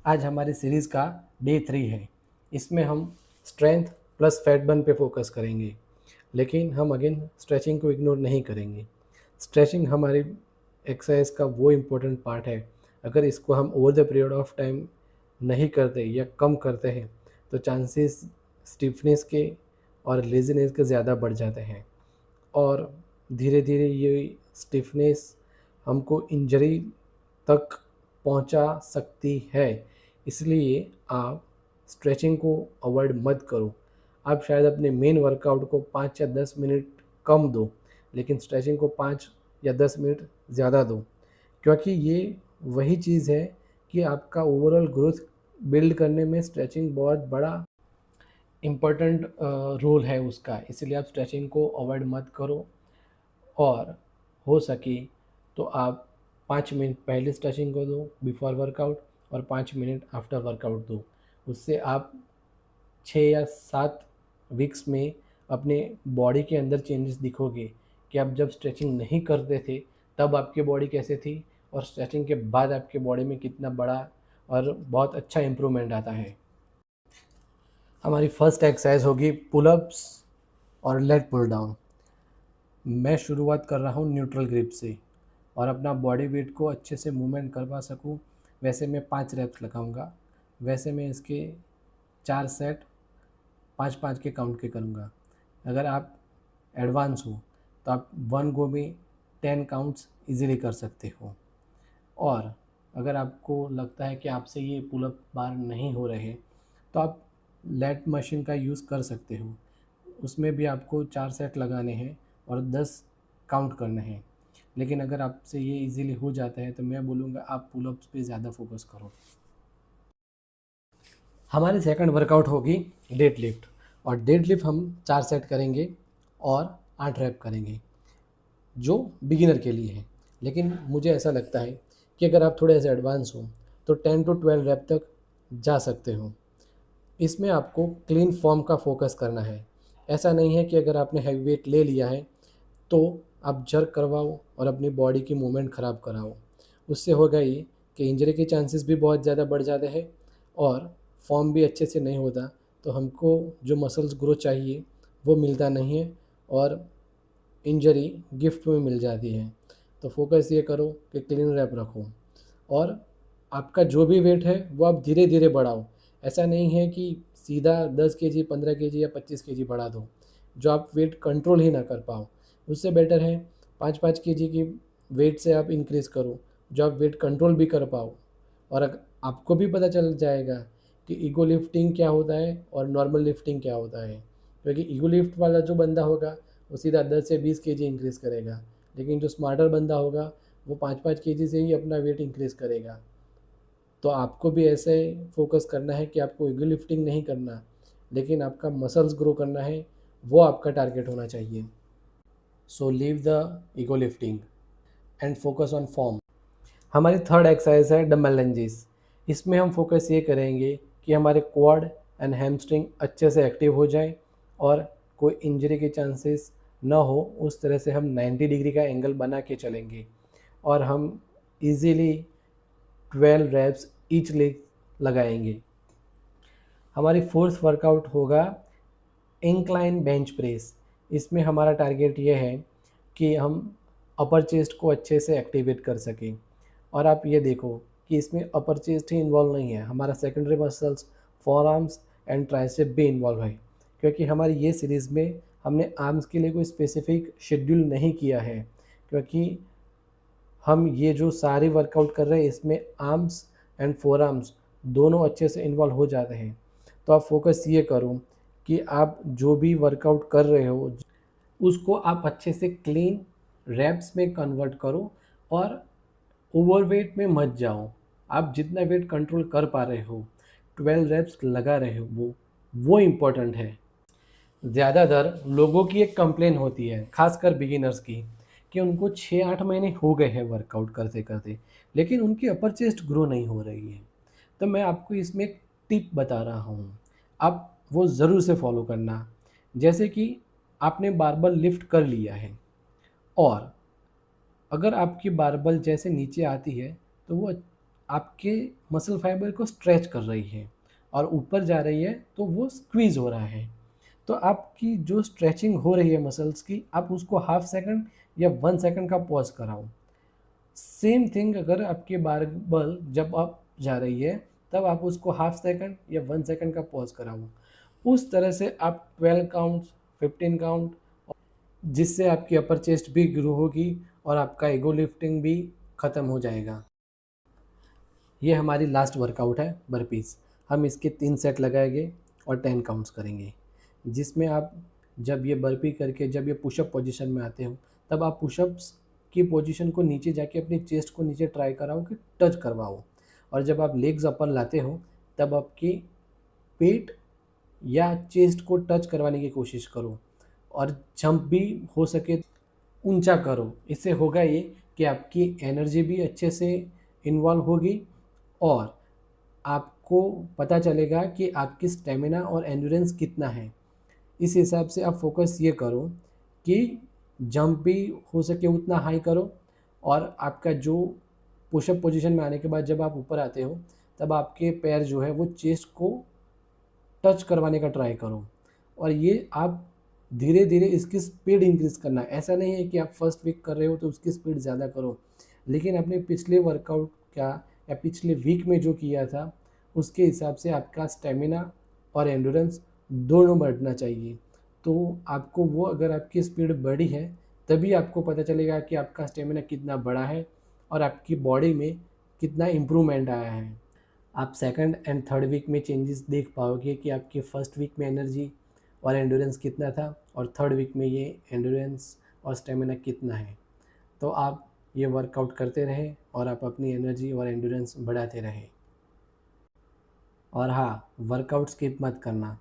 आज हमारी सीरीज़ का डे 3 है। इसमें हम स्ट्रेंथ प्लस फैट बर्न पे फोकस करेंगे, लेकिन हम अगेन स्ट्रेचिंग को इग्नोर नहीं करेंगे। स्ट्रेचिंग हमारी एक्सरसाइज का वो इम्पोर्टेंट पार्ट है। अगर इसको हम over the period of time नहीं करते या कम करते हैं तो चांसेस स्टिफनेस के और लेज़ीनेस के ज़्यादा बढ़ जाते हैं, और धीरे धीरे ये स्टिफनेस हमको इंजरी तक पहुंचा सकती है। इसलिए आप स्ट्रेचिंग को अवॉइड मत करो। आप शायद अपने मेन वर्कआउट को 5 या 10 मिनट कम दो, लेकिन स्ट्रेचिंग को 5 या 10 मिनट ज़्यादा दो, क्योंकि ये वही चीज़ है कि आपका ओवरऑल ग्रोथ बिल्ड करने में स्ट्रेचिंग बहुत बड़ा इम्पोर्टेंट रोल है उसका। इसलिए आप स्ट्रेचिंग को अवॉइड मत करो, और हो सके तो आप 5 मिनट पहले स्ट्रेचिंग को दो बिफोर वर्कआउट, और 5 मिनट आफ्टर वर्कआउट दो। उससे आप 6 या 7 वीक्स में अपने बॉडी के अंदर चेंजेस दिखोगे कि आप जब स्ट्रेचिंग नहीं करते थे तब आपकी बॉडी कैसे थी, और स्ट्रेचिंग के बाद आपके बॉडी में कितना बड़ा और बहुत अच्छा इम्प्रूवमेंट आता है। हमारी फर्स्ट एक्सरसाइज होगी पुलअप्स और लेग पुल डाउन। मैं शुरुआत कर रहा हूँ न्यूट्रल ग्रिप से, और अपना बॉडी वेट को अच्छे से मूवमेंट करवा सकूँ वैसे मैं 5 रेप्स लगाऊंगा। वैसे मैं इसके 4 सेट 5-5 के काउंट के करूँगा। अगर आप एडवांस हो तो आप 1 गो में 10 काउंट्स इजीली कर सकते हो। और अगर आपको लगता है कि आपसे ये पुलअप बार नहीं हो रहे तो आप लेट मशीन का यूज़ कर सकते हो। उसमें भी आपको 4 सेट लगाने हैं और 10 काउंट करने हैं। लेकिन अगर आपसे ये इजीली हो जाता है तो मैं बोलूँगा आप पुलअप्स पे ज़्यादा फोकस करो। हमारी सेकंड वर्कआउट होगी डेड लिफ्ट, और डेड लिफ्ट हम 4 सेट करेंगे और 8 रैप करेंगे, जो बिगिनर के लिए है। लेकिन मुझे ऐसा लगता है कि अगर आप थोड़े से एडवांस हो तो 10 to 12 रैप तक जा सकते हो। इसमें आपको क्लीन फॉर्म का फोकस करना है। ऐसा नहीं है कि अगर आपने हैवी वेट ले लिया है तो आप जर्क करवाओ और अपनी बॉडी की मूवमेंट ख़राब कराओ। उससे होगा ये कि इंजरी के चांसेस भी बहुत ज़्यादा बढ़ जाते हैं, और फॉर्म भी अच्छे से नहीं होता, तो हमको जो मसल्स ग्रो चाहिए वो मिलता नहीं है, और इंजरी गिफ्ट में मिल जाती है। तो फोकस ये करो कि क्लीन रैप रखो, और आपका जो भी वेट है वो आप धीरे धीरे बढ़ाओ। ऐसा नहीं है कि सीधा 10 kg 15 kg या 25 kg बढ़ा दो जो आप वेट कंट्रोल ही ना कर पाओ। उससे बेटर है 5-5 kg की वेट से आप इंक्रीज़ करो जो आप वेट कंट्रोल भी कर पाओ। और आपको भी पता चल जाएगा कि ईगो लिफ्टिंग क्या होता है और नॉर्मल लिफ्टिंग क्या होता है। क्योंकि ईगो लिफ्ट वाला जो बंदा होगा वो सीधा 10 से 20 kg इंक्रीज़ करेगा, लेकिन जो स्मार्टर बंदा होगा वो 5-5 kg से ही अपना वेट इंक्रीज़ करेगा। तो आपको भी ऐसे फोकस करना है कि आपको ईगो लिफ्टिंग नहीं करना, लेकिन आपका मसल्स ग्रो करना है, वो आपका टारगेट होना चाहिए। So leave the ego lifting and focus on form. हमारी थर्ड एक्सरसाइज है डम्बल लंजेस। इसमें हम फोकस ये करेंगे कि हमारे क्वाड एंड हैमस्ट्रिंग अच्छे से एक्टिव हो जाए, और कोई इंजरी के चांसेस ना हो। उस तरह से हम 90 डिग्री का एंगल बना के चलेंगे, और हम इजीली 12 रैप्स ईच लेग लगाएंगे। हमारी फोर्थ वर्कआउट होगा इंक्लाइन बेंच प्रेस। इसमें हमारा टारगेट ये है कि हम अपर चेस्ट को अच्छे से एक्टिवेट कर सकें। और आप ये देखो कि इसमें अपर चेस्ट ही इन्वॉल्व नहीं है, हमारा secondary muscles for arms and tricep भी इन्वॉल्व है। क्योंकि हमारी ये सीरीज़ में हमने आर्म्स के लिए कोई स्पेसिफिक शेड्यूल नहीं किया है, क्योंकि हम ये जो सारे वर्कआउट कर रहे हैं इसमें आर्म्स एंड फोर आर्म्स दोनों अच्छे से इन्वॉल्व हो जाते हैं। तो आप फोकस ये करो कि आप जो भी वर्कआउट कर रहे हो उसको आप अच्छे से क्लीन रैप्स में कन्वर्ट करो, और ओवरवेट में मत जाओ। आप जितना वेट कंट्रोल कर पा रहे हो 12 रैप्स लगा रहे हो वो इम्पोर्टेंट है। ज़्यादातर लोगों की एक कंप्लेन होती है, खासकर बिगिनर्स की, कि उनको 6-8 महीने हो गए हैं वर्कआउट करते करते, लेकिन उनकी अपर चेस्ट ग्रो नहीं हो रही है। तो मैं आपको इसमें एक टिप बता रहा हूँ, आप वो ज़रूर से फॉलो करना। जैसे कि आपने बारबल लिफ्ट कर लिया है, और अगर आपकी बारबल जैसे नीचे आती है तो वो आपके मसल फाइबर को स्ट्रेच कर रही है, और ऊपर जा रही है तो वो स्क्वीज़ हो रहा है। तो आपकी जो स्ट्रेचिंग हो रही है मसल्स की, आप उसको हाफ सेकंड या 1 सेकंड का पॉज़ कराओ। सेम थिंग अगर आपकी बारबल जब अप जा रही है, तब आप उसको हाफ सेकंड या 1 सेकंड का पॉज़ कराओ। उस तरह से आप 12 काउंट्स, 15 काउंट, जिससे आपकी अपर चेस्ट भी ग्रो होगी और आपका ईगो लिफ्टिंग भी ख़त्म हो जाएगा। ये हमारी लास्ट वर्कआउट है बर्पीज़। हम इसके 3 सेट लगाएंगे और 10 काउंट्स करेंगे, जिसमें आप जब ये बर्पी करके जब ये पुशअप पोजीशन में आते हो, तब आप पुशअप्स की पोजीशन को नीचे जाके अपनी चेस्ट को नीचे ट्राई कराओ कि टच करवाओ। और जब आप लेग्स अपर लाते हो, तब आपकी पेट या चेस्ट को टच करवाने की कोशिश करो, और जंप भी हो सके ऊंचा करो। इससे होगा ये कि आपकी एनर्जी भी अच्छे से इन्वॉल्व होगी, और आपको पता चलेगा कि आपकी स्टेमिना और एंड्योरेंस कितना है। इस हिसाब से आप फोकस ये करो कि जंप भी हो सके उतना हाई करो, और आपका जो पुशअप पोजीशन में आने के बाद जब आप ऊपर आते हो, तब आपके पैर जो है वो चेस्ट को टच करवाने का ट्राई करो। और ये आप धीरे धीरे इसकी स्पीड इंक्रीज़ करना है। ऐसा नहीं है कि आप फर्स्ट वीक कर रहे हो तो उसकी स्पीड ज़्यादा करो, लेकिन अपने पिछले वर्कआउट का या पिछले वीक में जो किया था उसके हिसाब से आपका स्टेमिना और एंड्योरेंस दोनों बढ़ना चाहिए। तो आपको वो, अगर आपकी स्पीड बढ़ी है, तभी आपको पता चलेगा कि आपका स्टेमिना कितना बढ़ा है और आपकी बॉडी में कितना इम्प्रूवमेंट आया है। आप सेकंड एंड थर्ड वीक में चेंजेस देख पाओगे कि आपके फर्स्ट वीक में एनर्जी और एंड्योरेंस कितना था, और थर्ड वीक में ये एंड्योरेंस और स्टेमिना कितना है। तो आप ये वर्कआउट करते रहें और आप अपनी एनर्जी और एंड्योरेंस बढ़ाते रहें। और हाँ, वर्कआउट स्किप मत करना।